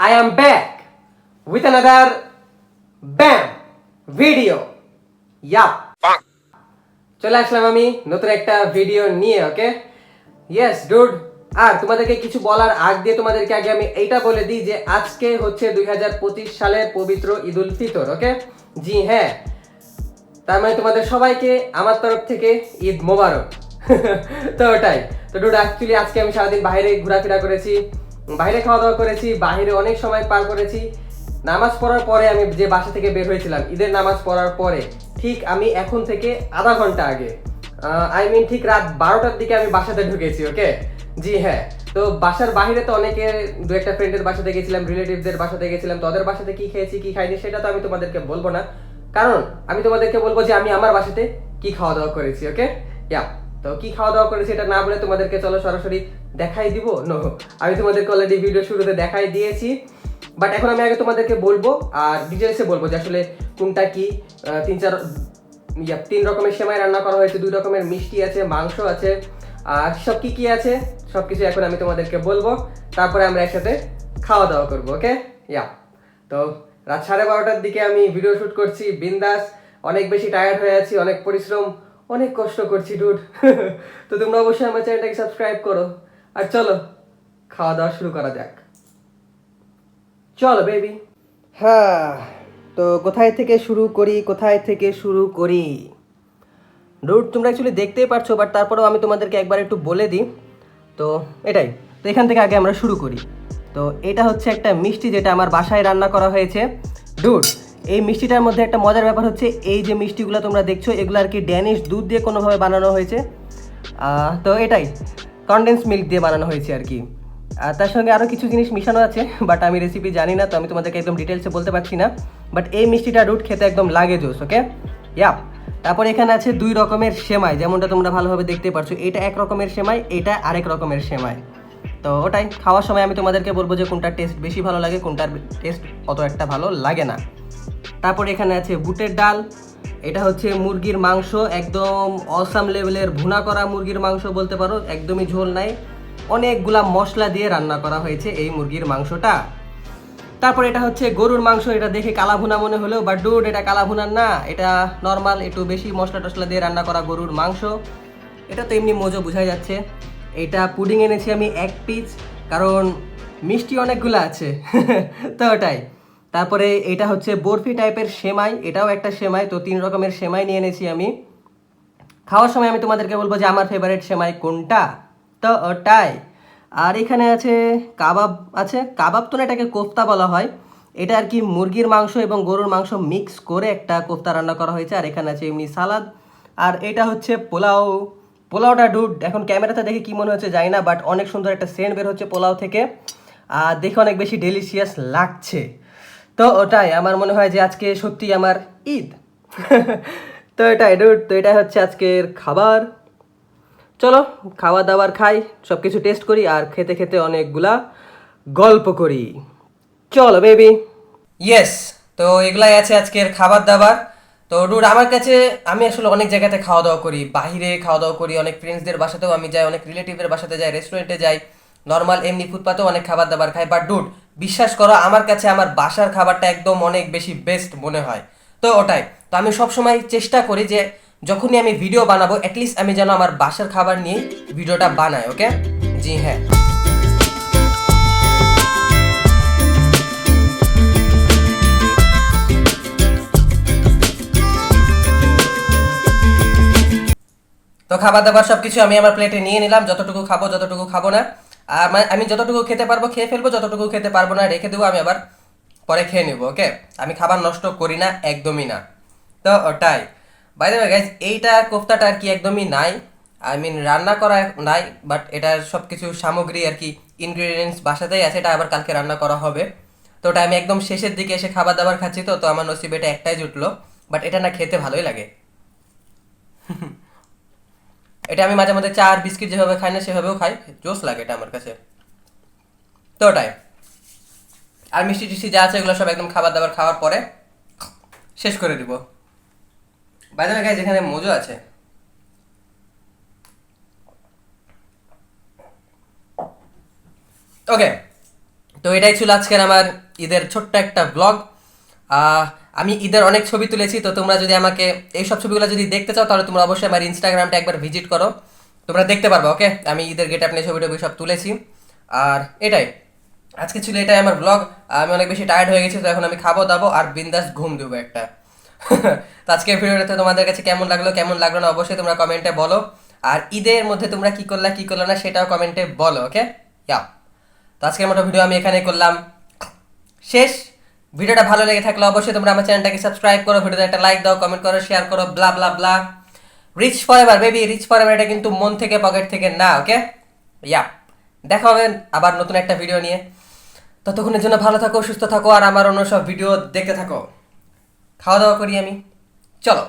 I am back with another BAM video. Yup. চলে আসলাম আমি নতুন একটা ভিডিও নিয়ে, ওকে? Yes dude. আর তোমাদেরকে কিছু বলার আগ দিয়ে তোমাদেরকে আগে আমি এইটা বলে দিই যে আজকে হচ্ছে 2025 সালের পবিত্র ঈদুল ফিতর, ওকে? জি হ্যাঁ, তার মানে তোমাদের সবাইকে আমার তরফ থেকে ঈদ মোবারক। তো ওটাই তো ডুড, অ্যাকচুয়ালি আজকে আমি সারাদিন বাইরে ঘোরাফেরা করেছি, বাইরে খাওয়া দাওয়া করেছি, বাইরে অনেক সময় পার করেছি। নামাজ পড়ার পরে আমি যে বাসা থেকে বের হয়েছিলাম, ঈদের নামাজ পড়ার পরে ঠিক আমি এখন থেকে আধা ঘন্টা আগে, ঠিক রাত 12টার দিকে আমি বাসাতে ঢুকেছি, ওকে? জি হ্যাঁ। তো বাসার বাইরে তো অনেকে দু একটা ফ্রেন্ডের বাসাতে গেছিলাম, রিলেটিভদের বাসাতে গেছিলাম, তো ওদের বাসাতে কি খেয়েছি কি খাইনি সেটা তো আমি তোমাদেরকে বলবো না, কারণ আমি তোমাদেরকে বলবো যে আমি আমার বাসাতে কি খাওয়া দাওয়া করেছি, ওকে? ইয়া। তো কি খাওয়া দাওয়া করেছি এটা না বলে তোমাদেরকে চলো সরাসরি দেখাই দিব। নো, আমি তোমাদেরকে অলরেডি ভিডিও শুরুতে দেখাই দিয়েছি, বাট এখন আমি আগে তোমাদেরকে বলবো আর ডিটেলসে বলবো যে আসলে কোনটা কি। তিন রকমের সেমাই রান্না করা হয়েছে, 2 রকমের মিষ্টি আছে, মাংস আছে, আর সব কি কি আছে সব কিছু এখন আমি তোমাদেরকে বলবো, তারপরে আমরা একসাথে খাওয়া দাওয়া করবো, ওকে? ইয়া। তো রাত 12:30টার দিকে আমি ভিডিও শুট করছি, বিন্দাস। অনেক বেশি টায়ার্ড হয়ে আছি, অনেক পরিশ্রম, অনেক কষ্ট করছি ডুড। তো তোমরা অবশ্যই আমার চ্যানেলটাকে সাবস্ক্রাইব করো, আর চলো খাওয়া দাওয়া শুরু করা যাক। চলো বেবি। হ্যাঁ, তো কোথায় থেকে শুরু করি ডুড? তোমরা অ্যাকচুয়ালি দেখতেই পারছো, বাট তারপরেও আমি তোমাদেরকে একবার একটু বলে দিই। তো এটাই, তো এখান থেকে আগে আমরা শুরু করি। তো এটা হচ্ছে একটা মিষ্টি যেটা আমার বাসায় রান্না করা হয়েছে ডুড। এই মিষ্টিটার মধ্যে একটা মজার ব্যাপার হচ্ছে, এই যে মিষ্টিগুলো তোমরা দেখছো এগুলো আর কি ড্যানিশ দুধ দিয়ে কোনোভাবে বানানো হয়েছে। তো এটাই কনডেন্স মিল্ক দিয়ে বানানো হয়েছে আর কি। আর তার সঙ্গে আরও কিছু জিনিস মিশানো আছে, বাট আমি রেসিপি জানি না, তো আমি তোমাদেরকে একদম ডিটেলসে বলতে পারছি না। বাট এই মিষ্টিটা ডুড খেতে একদম লাগে জোস, ওকে? ইয়া। তারপর এখানে আছে 2 রকমের সেমাই, যেমনটা তোমরা ভালোভাবে দেখতে পারছো। এটা এক রকমের সেমাই, এটা আরেক রকমের সেমাই। তো ওটাই খাওয়ার সময় আমি তোমাদেরকে বলবো যে কোনটার টেস্ট বেশি ভালো লাগে, কোনটার টেস্ট অত একটা ভালো লাগে না। তারপর এখানে আছে বুটের ডাল, এটা হচ্ছে মুরগির মাংস, একদম অসাম লেভেলের ভুনা করা মুরগির মাংস বলতে পারো, একদমই ঝোল নাই, অনেকগুলা মশলা দিয়ে রান্না করা হয়েছে এই মুরগির মাংসটা। তারপর এটা হচ্ছে গরুর মাংস, এটা দেখে কালা ভুনা মনে হলেও বাট ডুড এটা কালা ভুনার না, এটা নর্মাল একটু বেশি মশলা টশলা দিয়ে রান্না করা গরুর মাংস। এটা তো এমনি মজো বোঝাই যাচ্ছে। এটা পুডিং এনেছি আমি 1 পিস, কারণ মিষ্টি অনেকগুলো আছে। তো ওটাই। তারপরে এটা হচ্ছে বরফি টাইপের সেমাই, এটাও একটা সেমাই। তো 3 রকমের সেমাই নিয়ে এনেছি আমি। খাওয়ার সময় আমি তোমাদেরকে বলবো যে আমার ফেভারিট সেমাই কোনটা, তো ওটাই। আর এখানে আছে কাবাব, আছে কাবাব তো না, এটাকে কোফতা বলা হয়। এটা আর কি মুরগির মাংস এবং গরুর মাংস মিক্স করে একটা কোফতা রান্না করা হয়েছে। আর এখানে আছে এমনি সালাদ। আর এটা হচ্ছে পোলাও। পোলাওটা ডুড এখন ক্যামেরাতে দেখে কি মনে হচ্ছে জানি না, বাট অনেক সুন্দর একটা সেন্ট বের হচ্ছে পোলাও থেকে, আর দেখে অনেক বেশি ডেলিশিয়াস লাগছে। তো ওটাই আমার মনে হয় যে আজকে সত্যি আমার ঈদ। তো এটাই ডুড, তো এটা হচ্ছে আজকের খাবার। চলো খাওয়া দাওয়ার খাই, সব কিছু টেস্ট করি, আর খেতে খেতে অনেকগুলা গল্প করি। চলো বেবি। ইয়েস, তো এগুলাই আছে আজকের খাবার দাবার। তো ডুড আমার কাছে, আমি আসলে অনেক জায়গাতে খাওয়া দাওয়া করি, বাইরে খাওয়া দাওয়া করি, অনেক ফ্রেন্ডসদের বাসাতেও আমি যাই, অনেক রিলেটিভের বাসাতে যাই, রেস্টুরেন্টে যাই, নর্মাল এমনি ফুটপাতেও অনেক খাবার দাবার খাই। বাট ডুড বিশ্বাস করো, আমার কাছে আমার বাসার খাবারটা একদম অনেক বেশি বেস্ট মনে হয়। তো ওটাই, তো আমি সবসময় চেষ্টা করি যে যখনই আমি ভিডিও বানাবো অ্যাটলিস্ট আমি যেন আমার বাসার খাবার নিয়ে ভিডিওটা বানাই, ওকে? জি হ্যাঁ। তো খাবার দাবার সব কিছু আমি আমার প্লেটে নিয়ে নিলাম, যতটুকু খাবো যতটুকু খাবো না। আর আমি যতটুকু খেতে পারবো খেয়ে ফেলবো, যতটুকু খেতে পারবো না রেখে দেবো, আমি আবার পরে খেয়ে নেবো, ওকে? আমি খাবার নষ্ট করি না, একদমই না। তো ওটাই। বাই দ্য ওয়ে গাইজ, এইটা কোফতাটা আর কি একদমই নাই, রান্না করা নাই, বাট এটার সব কিছু সামগ্রী আর কি ইনগ্রিডিয়েন্টস বাসাতেই আছে, এটা আবার কালকে রান্না করা হবে। তো ওটা আমি একদম শেষের দিকে এসে খাবার দাবার খাচ্ছি, তো তো আমার নসিবে এটা একটাই জুটলো, বাট এটা না খেতে ভালোই লাগে। এটা আমি মাঝে মাঝে চা আর বিস্কিট যেভাবে খাই না সেভাবেও খাই, জোস লাগে এটা আমার কাছে। তো ওটাই। আর মিষ্টি টিষ্টি যা আছে এগুলো সব একদম খাবার দাবার খাওয়ার পরে শেষ করে দিব। বাইরে গাইজ এখানে মজো আছে। ওকে, তো এটাই ছিল আজকের আমার ঈদের ছোট্ট একটা ব্লগ। আমি ঈদের অনেক ছবি তুলেছি, তো তোমরা যদি আমাকে এইসব ছবিগুলো যদি দেখতে চাও তাহলে তোমরা অবশ্যই আমার ইনস্টাগ্রামটা একবার ভিজিট করো, তোমরা দেখতে পারবে। ওকে, আমি ঈদের গেট আপ নিয়ে ছবি টবি সব তুলেছি। আর এটাই আজকে ছিল, এটাই আমার ব্লগ। আমি অনেক বেশি টায়ার্ড হয়ে গেছি, তো এখন আমি খাবো দাবো আর বিন্দাস ঘুম দেবো একটা। তো আজকের ভিডিওটা তোমাদের কাছে কেমন লাগলো কেমন লাগলো না অবশ্যই তোমরা কমেন্টে বলো। আর ঈদের মধ্যে তোমরা কি করলা কি করলো না সেটাও কমেন্টে বলো। ওকে, ইয়া। তো আজকের মতো ভিডিও আমি এখানে করলাম শেষ। ভিডিওটা ভালো লেগে থাকলে অবশ্যই তোমরা আমার চ্যানেলটাকে সাবস্ক্রাইব করো, ভিডিওতে একটা লাইক দাও, কমেন্ট করো, শেয়ার করো, blah blah blah. Rich for ever baby, rich for ever, এটা কিন্তু মন থেকে পকেট থেকে না। ওকে, ইয়া। দেখা হবে আবার নতুন একটা ভিডিও নিয়ে। ততক্ষণের জন্য ভালো থাকো, সুস্থ থাকো, আর আমার অন্য সব ভিডিও দেখতে থাকো। খাওয়া দাওয়া করি আমি, চলো।